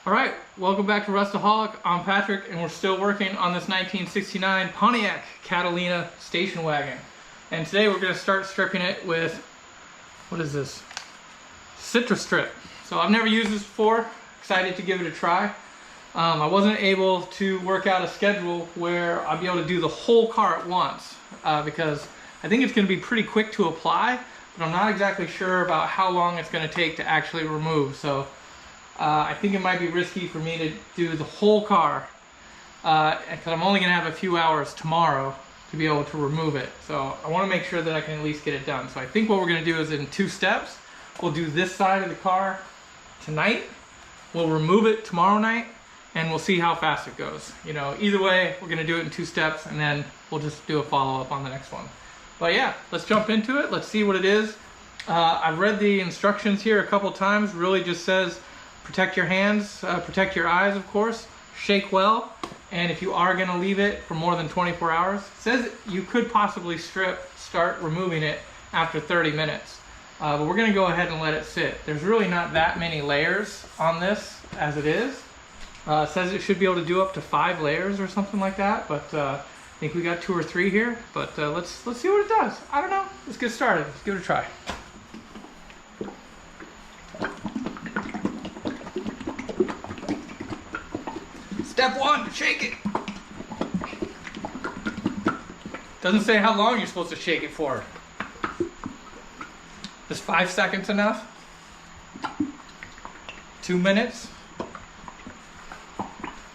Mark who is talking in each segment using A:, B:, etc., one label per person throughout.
A: All right, welcome back to Rustaholic. I'm Patrick, and we're still working on this 1969 Pontiac Catalina station wagon. And today we're going to start stripping it with, what is this? CitriStrip. So I've never used this before, excited to give it a try. I wasn't able to work out a schedule where I'd be able to do the whole car at once because I think it's going to be pretty quick to apply, but I'm not exactly sure about how long it's going to take to actually remove. So I think it might be risky for me to do the whole car because I'm only going to have a few hours tomorrow to be able to remove it. So I want to make sure that I can at least get it done. So I think what we're going to do is in 2 steps. We'll do this side of the car tonight. We'll remove it tomorrow night, and we'll see how fast it goes. You know, either way, we're going to do it in 2 steps, and then we'll just do a follow-up on the next one. But yeah, let's jump into it. Let's see what it is. I've read the instructions here a couple times. Really just says protect your hands, protect your eyes, of course, shake well, and if you are going to leave it for more than 24 hours, it says you could possibly start removing it after 30 minutes. But we're going to go ahead and let it sit. There's really not that many layers on this as it is. It says it should be able to do up to 5 layers or something like that, but I think we got 2 or 3 here. But let's see what it does. I don't know. Let's get started. Let's give it a try. Step 1, shake it. Doesn't say how long you're supposed to shake it for. Is 5 seconds enough? 2 minutes?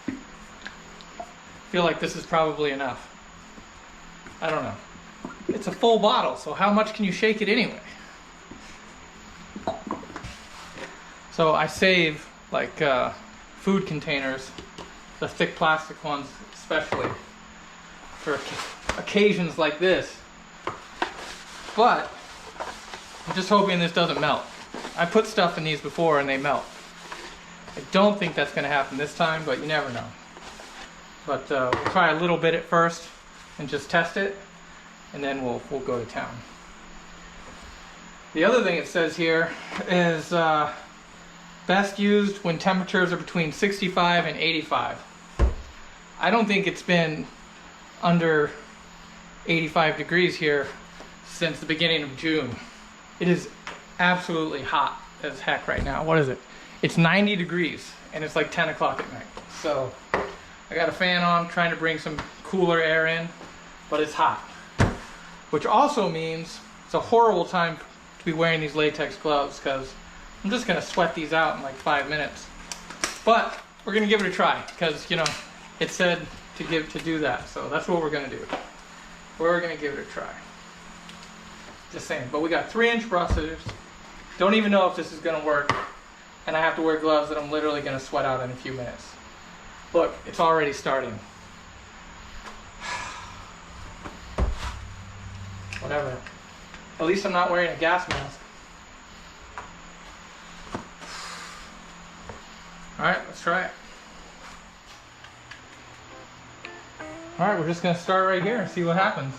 A: I feel like this is probably enough. I don't know. It's a full bottle, so how much can you shake it anyway? So I save like food containers, the thick plastic ones especially, for occasions like this. But I'm just hoping this doesn't melt. I put stuff in these before and they melt. I don't think that's going to happen this time, but you never know. But we'll try a little bit at first and just test it, and then we'll go to town. The other thing it says here is best used when temperatures are between 65 and 85. I don't think it's been under 85 degrees here since the beginning of June. It is absolutely hot as heck right now. What is it? It's 90 degrees and it's like 10 o'clock at night. So I got a fan on trying to bring some cooler air in, but it's hot. Which also means it's a horrible time to be wearing these latex gloves because I'm just gonna sweat these out in like 5 minutes. But we're gonna give it a try because, you know, it said to do that. So that's what we're gonna do. We're gonna give it a try. Just saying, but we got 3-inch brushes. Don't even know if this is gonna work, and I have to wear gloves that I'm literally gonna sweat out in a few minutes. Look, it's already starting. Whatever. At least I'm not wearing a gas mask. All right, let's try it. All right, we're just gonna start right here and see what happens.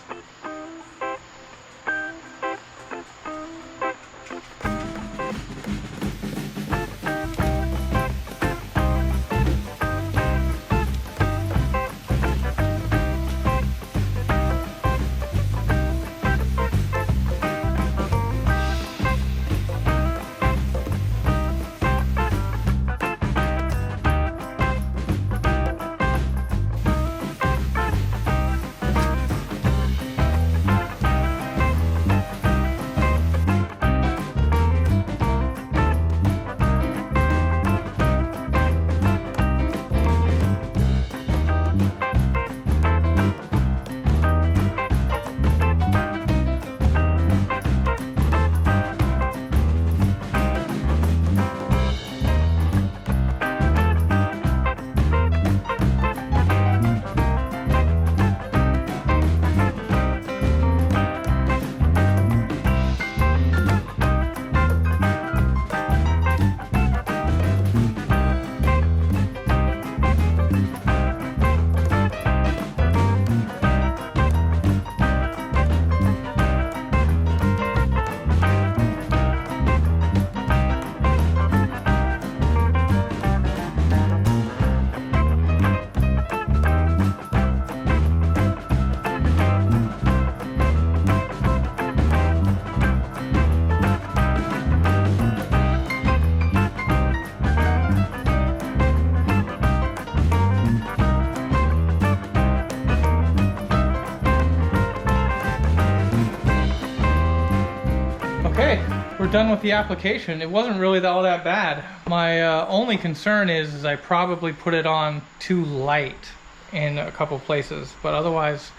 A: Okay, we're done with the application. It wasn't really all that bad. My only concern is I probably put it on too light in a couple places, but otherwise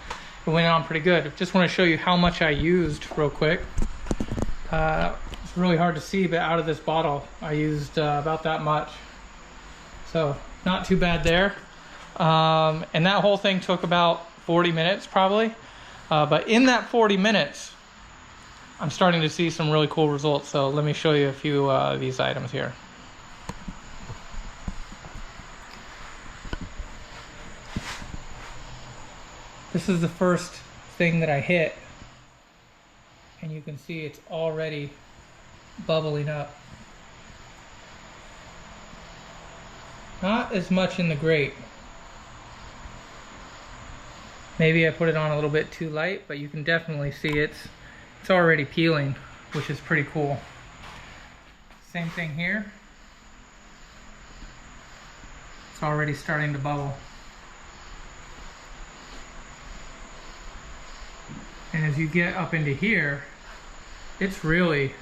A: it went on pretty good. Just want to show you how much I used real quick. It's really hard to see, but out of this bottle I used about that much. So not too bad there. And that whole thing took about 40 minutes probably. But in that 40 minutes, I'm starting to see some really cool results. So let me show you a few of these items here. This is the first thing that I hit, and you can see it's already bubbling up. Not as much in the grate. Maybe I put it on a little bit too light, but you can definitely see it's already peeling, which is pretty cool. Same thing here. It's already starting to bubble. And as you get up into here, it's really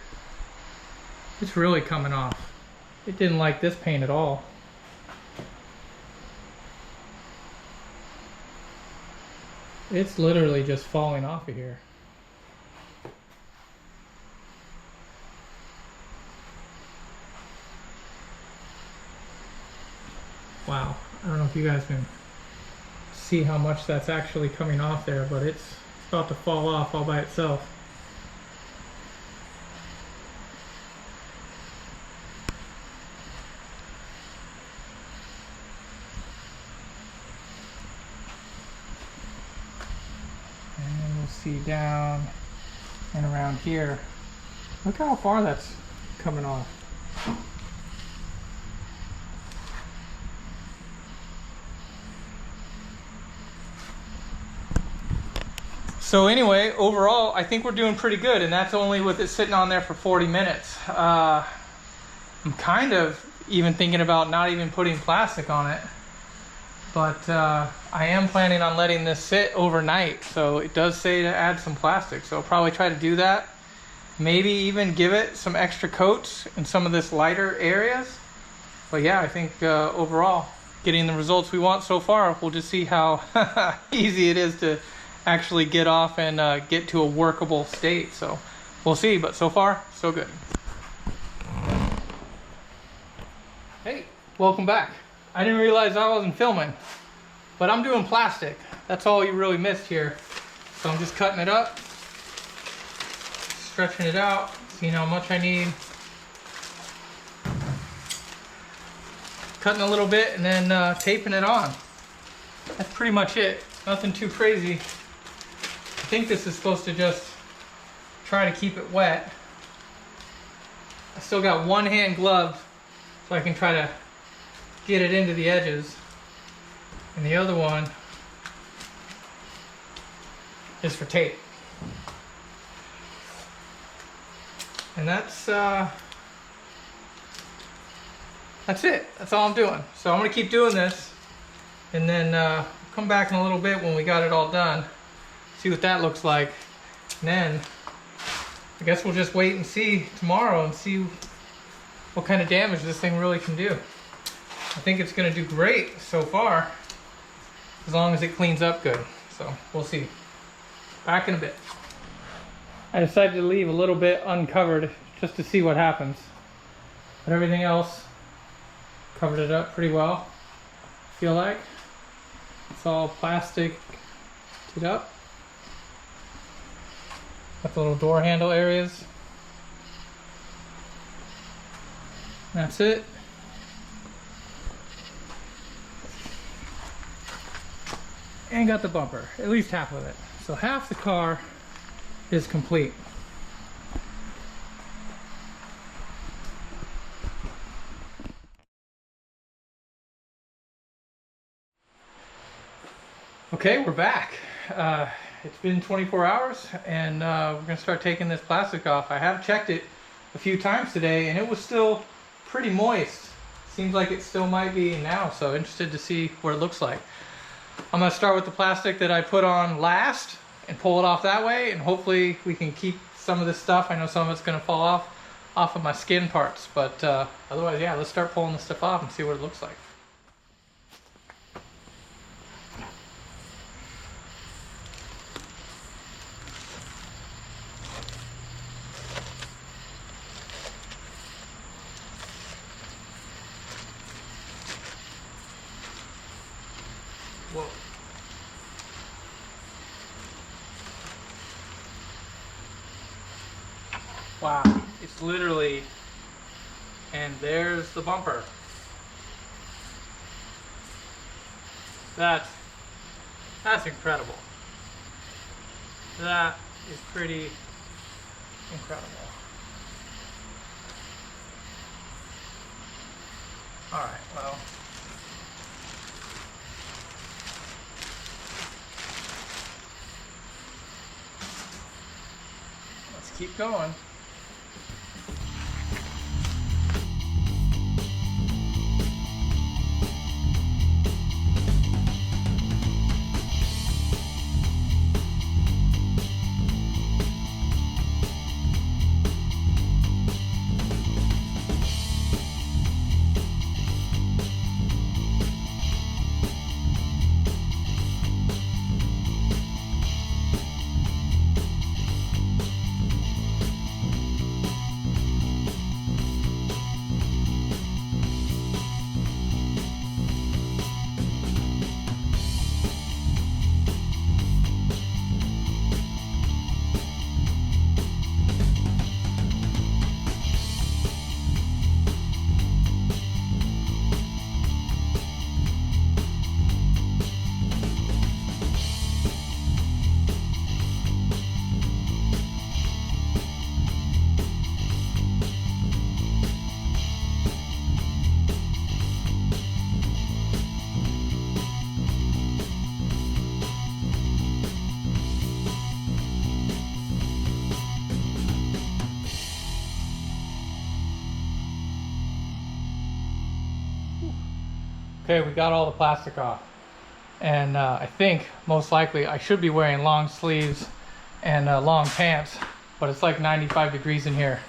A: coming off. It didn't like this paint at all. It's literally just falling off of here. Wow, I don't know if you guys can see how much that's actually coming off there, but it's about to fall off all by itself. And we'll see down and around here. Look how far that's coming off. So anyway, overall, I think we're doing pretty good, and that's only with it sitting on there for 40 minutes. I'm kind of even thinking about not even putting plastic on it, but I am planning on letting this sit overnight. So it does say to add some plastic, so I'll probably try to do that. Maybe even give it some extra coats in some of this lighter areas. But yeah, I think overall, getting the results we want so far. We'll just see how easy it is to actually get off and get to a workable state. So we'll see, but so far so good. Hey, welcome back. I didn't realize I wasn't filming, but I'm doing plastic. That's all you really missed here. So I'm just cutting it up, stretching it out, seeing how much I need, cutting a little bit, and then taping it on. That's pretty much it. Nothing too crazy. I think this is supposed to just try to keep it wet. I still got one hand gloved so I can try to get it into the edges. And the other one is for tape. And that's it. That's all I'm doing. So I'm gonna keep doing this, and then come back in a little bit when we got it all done. See what that looks like. And then I guess we'll just wait and see tomorrow and see what kind of damage this thing really can do. I think it's gonna do great so far, as long as it cleans up good. So we'll see. Back in a bit. I decided to leave a little bit uncovered just to see what happens. But everything else covered it up pretty well, I feel like. It's all plastic up. Got the little door handle areas. That's it. And got the bumper, at least half of it. So half the car is complete. Okay, we're back. It's been 24 hours, and we're gonna start taking this plastic off. I have checked it a few times today, and it was still pretty moist. Seems like it still might be now, so interested to see what it looks like. I'm gonna start with the plastic that I put on last and pull it off that way, and hopefully we can keep some of this stuff. I know some of it's going to fall off of my skin parts, but otherwise, yeah, let's start pulling this stuff off and see what it looks like. Whoa. Wow, it's literally, and there's the bumper. That's incredible. That is pretty incredible. All right, well. Let's keep going. Okay, we got all the plastic off, and I think most likely I should be wearing long sleeves and long pants, but it's like 95 degrees in here,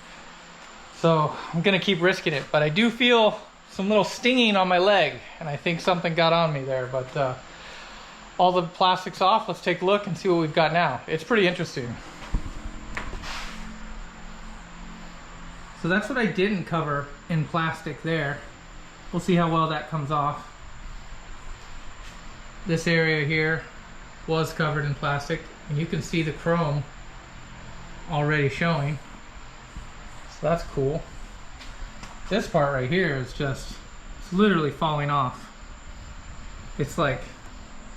A: so I'm gonna keep risking it. But I do feel some little stinging on my leg, and I think something got on me there. But all the plastic's off. Let's take a look and see what we've got now. It's pretty interesting. So that's what I didn't cover in plastic there. We'll see how well that comes off. This area here was covered in plastic, and you can see the chrome already showing. So that's cool. This part right here is just, it's literally falling off. It's like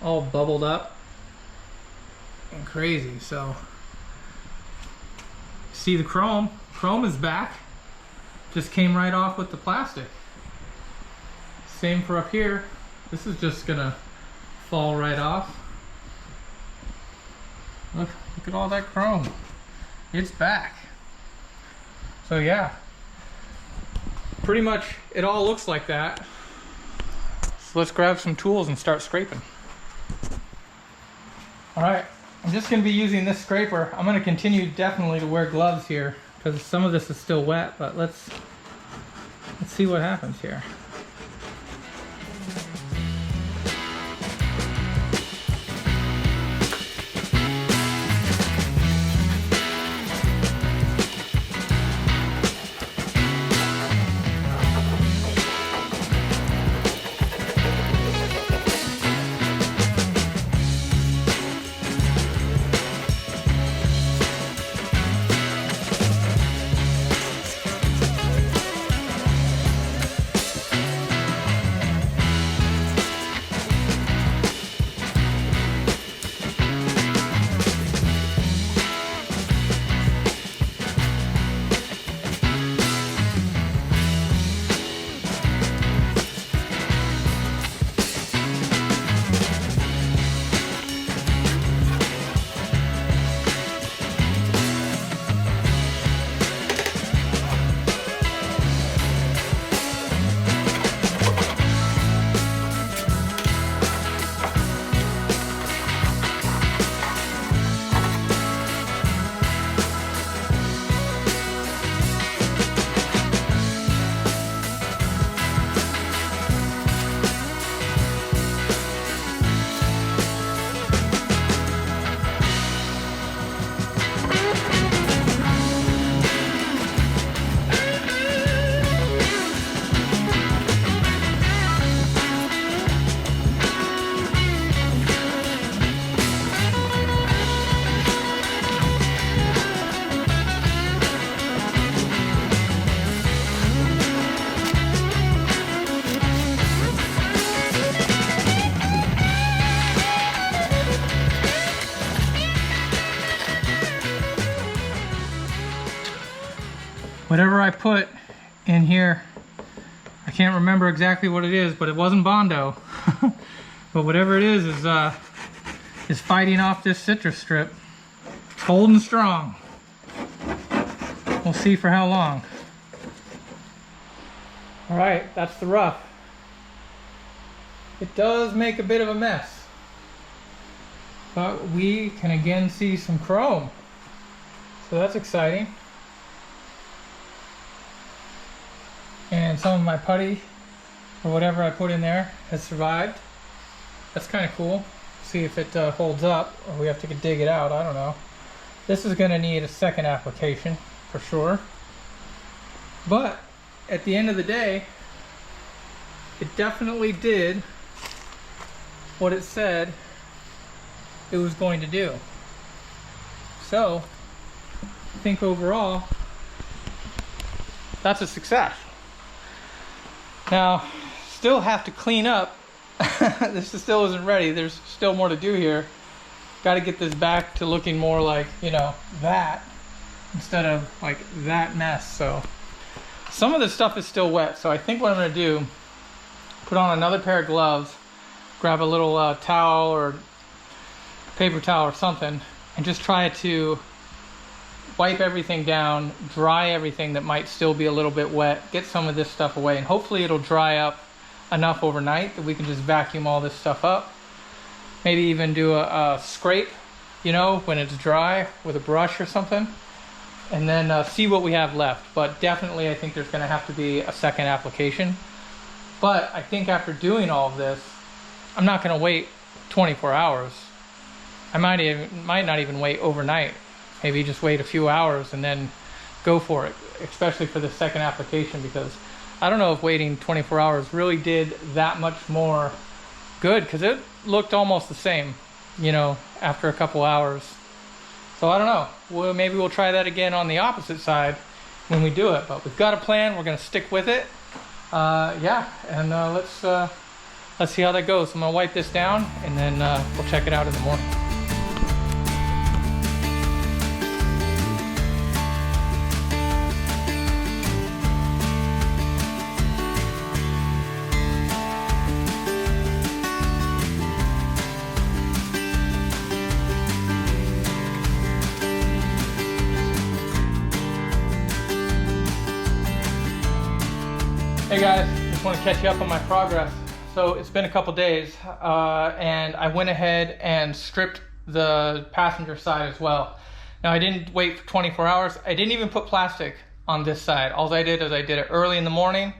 A: all bubbled up and crazy. So see the chrome is back. Just came right off with the plastic. Same for up here. This is just gonna fall right off. Look at all that chrome. It's back. So yeah, pretty much it all looks like that. So let's grab some tools and start scraping. All right, I'm just gonna be using this scraper. I'm gonna continue definitely to wear gloves here because some of this is still wet, but let's see what happens here. whatever I put in here, I can't remember exactly what it is, but it wasn't Bondo. But whatever it is fighting off this CitriStrip. It's holding strong. We'll see for how long. All right, that's the rough. It does make a bit of a mess, but we can again see some chrome. So that's exciting. And some of my putty, or whatever I put in there, has survived. That's kind of cool. See if it holds up, or we have to dig it out, I don't know. This is gonna need a second application, for sure. But, at the end of the day, it definitely did what it said it was going to do. So, I think overall, that's a success. Now, still have to clean up. This still isn't ready. There's still more to do here. Got to get this back to looking more like, you know, that instead of like that mess. So some of this stuff is still wet. So I think what I'm going to do, put on another pair of gloves, grab a little towel or paper towel or something, and just try to wipe everything down, dry everything that might still be a little bit wet, get some of this stuff away, and hopefully it'll dry up enough overnight that we can just vacuum all this stuff up. Maybe even do a scrape, you know, when it's dry with a brush or something, and then see what we have left. But definitely I think there's going to have to be a second application. But I think after doing all of this, I'm not going to wait 24 hours. I might not even wait overnight. Maybe just wait a few hours and then go for it, especially for the second application, because I don't know if waiting 24 hours really did that much more good, because it looked almost the same, you know, after a couple hours. So I don't know. Well, maybe we'll try that again on the opposite side when we do it. But we've got a plan. We're going to stick with it. Yeah, and let's see how that goes. I'm going to wipe this down, and then we'll check it out in the morning. Hey guys, just want to catch you up on my progress. So it's been a couple days, and I went ahead and stripped the passenger side as well. Now I didn't wait for 24 hours. I didn't even put plastic on this side. All I did is I did it early in the morning,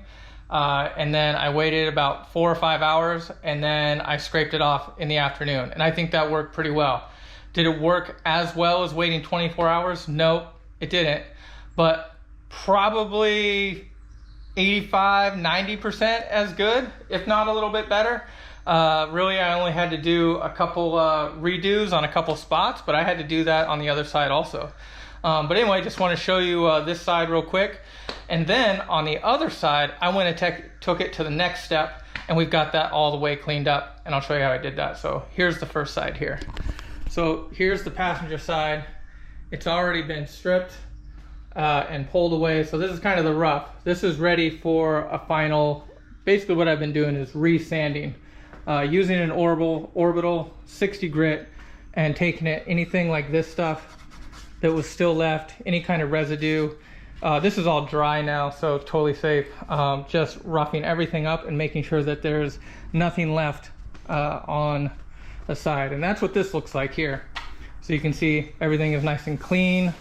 A: and then I waited about 4 or 5 hours, and then I scraped it off in the afternoon. And I think that worked pretty well. Did it work as well as waiting 24 hours? No, it didn't. But probably 85–90% as good, if not a little bit better. Really, I only had to do a couple redos on a couple spots, but I had to do that on the other side also. But anyway, just want to show you this side real quick. And then on the other side, I went and took it to the next step, and we've got that all the way cleaned up, and I'll show you how I did that. So here's the first side here. So here's the passenger side. It's already been stripped and pulled away. So this is kind of the rough. This is ready for a final. Basically what I've been doing is re-sanding, using an orbital 60 grit, and taking it, anything like this stuff that was still left, any kind of residue. This is all dry now, so totally safe. Just roughing everything up and making sure that there's nothing left on the side. And that's what this looks like here. So you can see everything is nice and clean.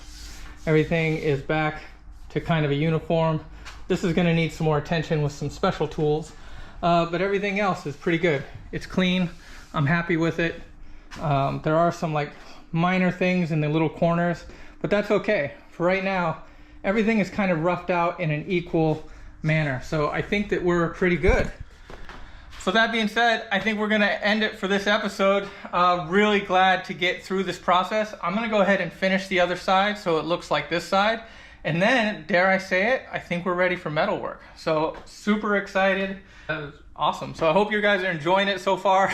A: Everything is back to kind of a uniform. This is going to need some more attention with some special tools, but everything else is pretty good. It's clean. I'm happy with it. There are some like minor things in the little corners, but that's okay. For right now, everything is kind of roughed out in an equal manner. So I think that we're pretty good. So that being said, I think we're going to end it for this episode. Really glad to get through this process. I'm going to go ahead and finish the other side so it looks like this side. And then, dare I say it, I think we're ready for metalwork. So super excited. Awesome. So I hope you guys are enjoying it so far.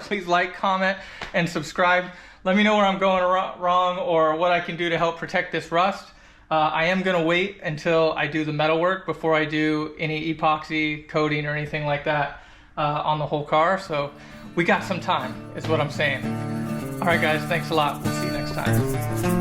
A: Please like, comment, and subscribe. Let me know where I'm going wrong or what I can do to help protect this rust. I am gonna wait until I do the metal work before I do any epoxy coating or anything like that on the whole car. So we got some time, is what I'm saying. All right, guys, thanks a lot. We'll see you next time.